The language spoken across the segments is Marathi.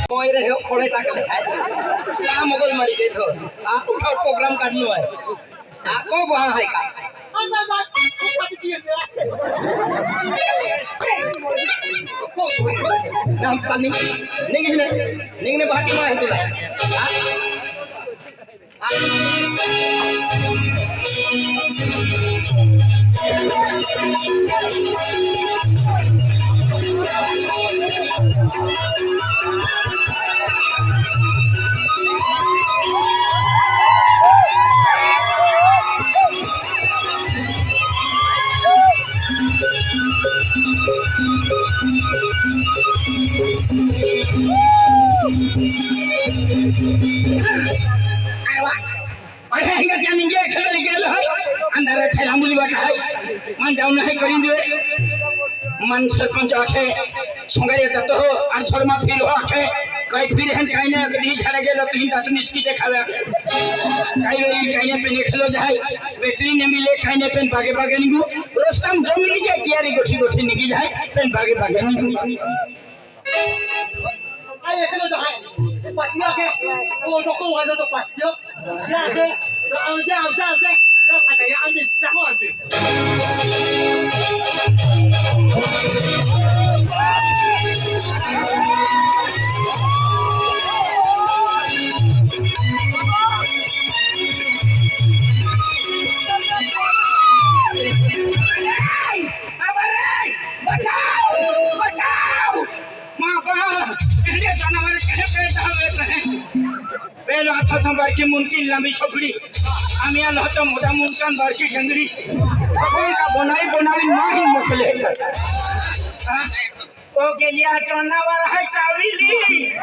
कोई रहे हो खोड़े तक ले क्या मुगल मरी गए तो आप उठा प्रोग्राम करनी है आपको वहां है का नाम पानी निंगने बाकी में है तुला अंदर थैला मुली बैठा है मन जाऊ नहीं करी दे मन सरपंच आखे संगे जातो हो और छोरमा फिर हो आखे कई फिर हन काई ने कदी झड़ गेलो तीन दांत निस्की देखावे काई वेरी काई ने पे खेलो जाय बेटरी ने मिले काई ने पेन भागे भागे निगु रोस्तम जो मिली जाय तियारी गोठी गोठी निगी जाय पेन भागे भागे निगु आई एखने जाय पाटिया के वो तो वाला तो पाटिया या केเอาada yang ambil jangan ambil Belo atau bagi mungkin lami sopri, kami Allah tu muda mungkin bagi jengri, apa yang bonai mahin mukle. Oke lihat cona warai cawili,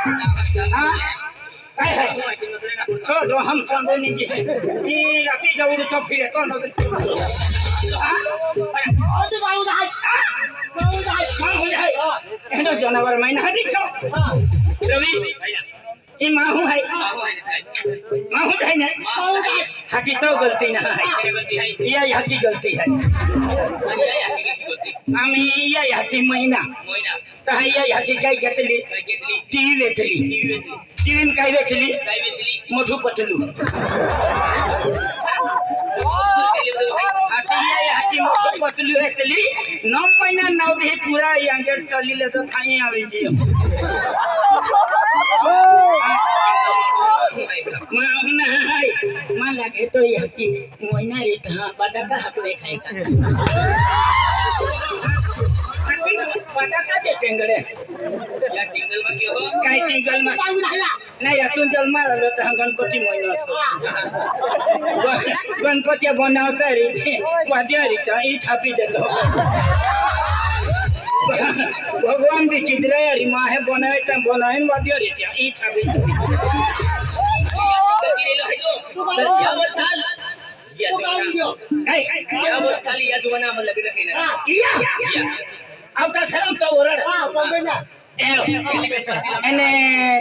तो हम समझे नहीं कि ये राती जरूर तो फिर तो ना तो जानवर मैं ना दिखो रवि ये माहू है ना हाथी तो गलती ना है ये हाथी गलती है आमी ये हाथी महीना तो ये हाथी काय घेतली टीवी वेचली टीवी में काय वेचली मोठू पटलू हाथी मोठू पटलू वेचली 9 महीना 9 दिन पूरा अंदर चली ले तो थाई आवे जी मान लगे तो ये हाथी महीना रे था बटाका हकले खाएगा बटाका दे टेंगड़े या टिंगल में क्यों काय टिंगल में नहीं यातून जल मारलो तो गणपति महीना गणपति बनावता रे वाद्य रे ई छापी देतो भगवान भी चिद्रे रे मां है बनावे त बनाइन वाद्य रे ई छापी या वर्षाल या दुवाना मन लगे रखे ना या अब तो शर्म तो ओरड बोंबेला एने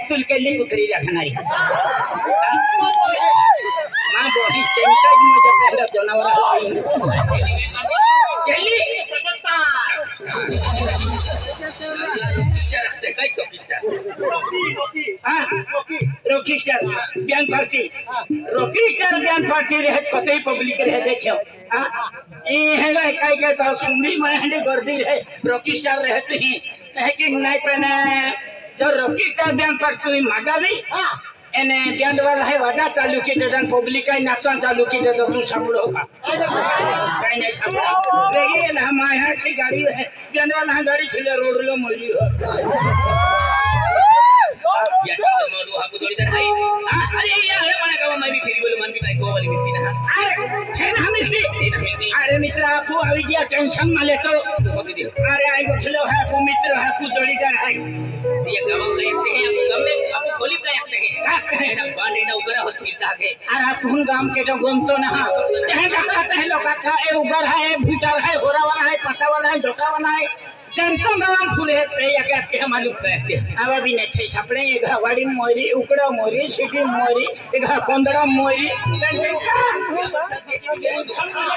तुलकेली कुतरी रखनाई मां बोली सेंटर मुझे पहले जानवर चली रॉकी स्टार बयान पार्टी रहे कतई पब्लिक रहे देखियो हां ए हेगा काई के तो सुंदरी माहंडी गर्दी रहे रॉकी स्टार रहते ही है कि नहीं पने जो रॉकी स्टार बयान पार्टी मजा भी एने बैंड वाला है वाजा चालू की देन पब्लिक का नाचन चालू की दे तो तू सामड़ो का काई नहीं सामड़ा लेकिन हम यहां की गाड़ी है बैंड वाला गाड़ी चले रोड लो मोरी या तो मोरू हापु थोड़ी देर आई अरे यार माने का मैं भी फेरी बोले मन भी भाई को वाली मिलती ना अरे छेन हम मिलती अरे मित्र आपू आवी गया टेंशन में ले तो अरे आई बोलो है आपू मित्र है आपू जोड़ीदार है ये गांव में एक है गांव में आपू खोली का एक है ना बाने ना उगर होत मिलता है अरे आपू गांव के जो गम तो ना चाहे कहते हैं लोग का ए उगर है ए भूटा है होरा वाला है पता वाला है धोखा वाला है जनता गांव फुले ते या के मालूम रहते अब भी नहीं थे सपने ये घवाड़ी मोरी उकड़ा मोरी सिटी मोरी एक पंदड़ा मोरी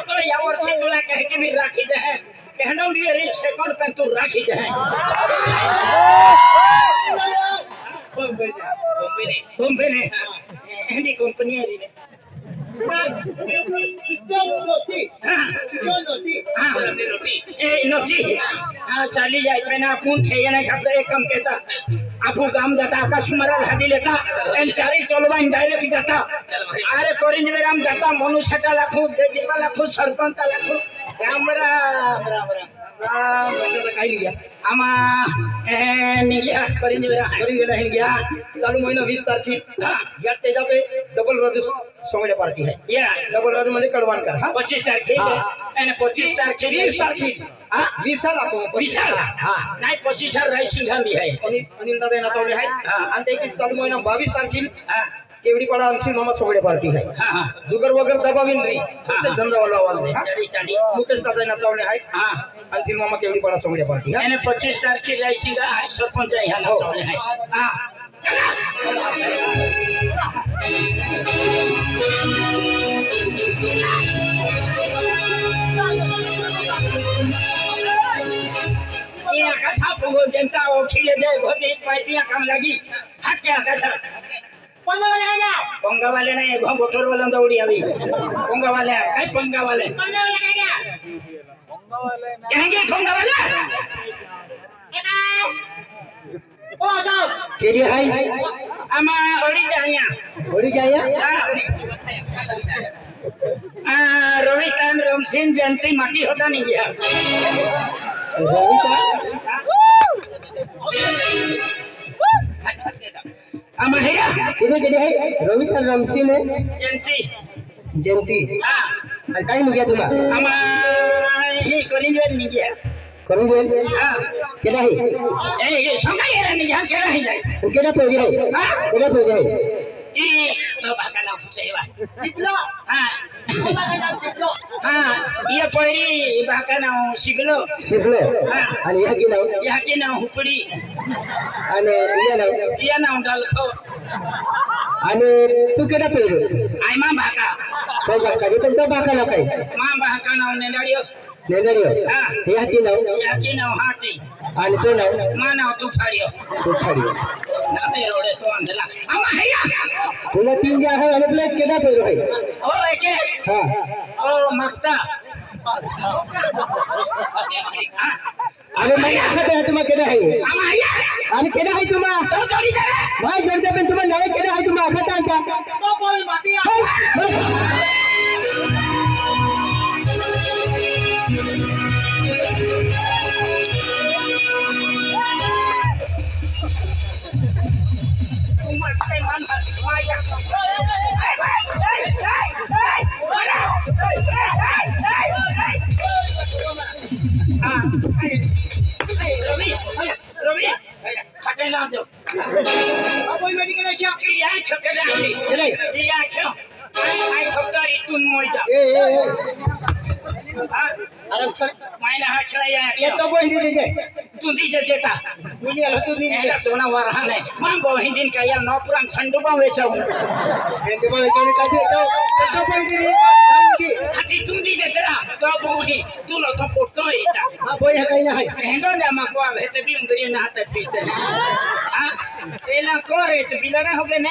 तो या और से तुला कह के भी राखी दे है कहनो रे सेकंड पे तू राखी दे है कंपनी एंडी कंपनी है रे नोटी चाली जाए ना फोन थे ना शब्द एक कम कहता आपू काम जाता आकाश कुमार हादी लेता एन चारी चलवा डायरेक्ट जाता अरे कोरिंज में राम जाता मनुष्य का लाखों जेजीपा लाखों सरपंच लाखों राम राम राम राम राम मतलब काय लिया आमा निघ्या कोरिंज में राम गया चालू महीना 20 तारखेला या तेजा पे डबल रोज सोंगडे पार्टी है या डबल रोज म्हणजे कडवानकर हां 25 तारखेला आणि 25 तारखेला 20 तारखेला हां 20 साल आपण 20 साल हां नाही 25 साल रायसिंग घाली आहे अनिल दादा ना तोडले आहे आणि ते की चालू महीना 22 तारखेला केवडी पडा अंशी मामा सोंगडे पार्टी है हां जुगर वगैरे दबावीन रे ते धंदा वाला आवाज है चाली मुकेश दादा ना तोडले आहे हां अंशी मामा केवडी पडा सोंगडे पार्टी है आणि 25 तारखेला रायसिंग आहे सरपंच आहे ह्या तोडले आहे हां आकाशा पोगो जनता ओखिले दे घोदे पार्टियां काम लगी हाथ के आकाशा पंगा वाले नहीं घोटोर वाला दौड़ी अभी पंगा वाले काय पंगा वाले कहेंगे पंगा वाले ओ जाओ केडी हाय आमा ओडी जाया रवि टाइम रमसिन जयंती माटी होता नहीं गया आमा है किने केडी हाय रवि टाइम रमसिन जयंती हां काय निघ्या तुला आमा हे करिंजवर निघ्या करिंजवर हां केडा है ए संगा येरा निघ्या केडा है जाय केडा पोरी है हां केडा पोरी है ई तो बाका नाव फुचेवा शिकलो हां हां ये पोरी बाका नाव शिकलो हां आणि या की नाव हुपडी आणि या नाव डालखो आणि तू केडा पोरी आय मा बाका तो बाका पण तो बाका ला काय मा बाका नाव नेडाडियो हां या की नाव हाती आणि तो नाव मा नाव तू फाडियो नाते रोडे तो अंधला आमा हैया तुला तीन जे आहे आणि प्लेट केडा पेरो आहे ओ एके हां ओ मागता अरे मैं आता है तुम्हा केडा आहे आमा हैया आणि केडा आहे तुम्हा तो जोडी दे भाई जोडी पण तुम्हा नाही केडा आहे तुम्हा आता आता तो बोल माती मायना हा छळा येतो बहिणी दिजे तू दिजे देता मुली आला तू दिजे तोना वरहा नाही मान बहिणीन काय या नोपुरान खंडुबा वेचाव खंडुबा वेचाव काय वेचाव तो बहिणी दिजे नामकी हाती तू दिजे तेरा तो बहिणी तुला तो पोटतो येता हा बोय काही नाही हेंडो जा मको भेटे बिंदरी ना हात पीते हा एला कोरे तो बिलाना हो गए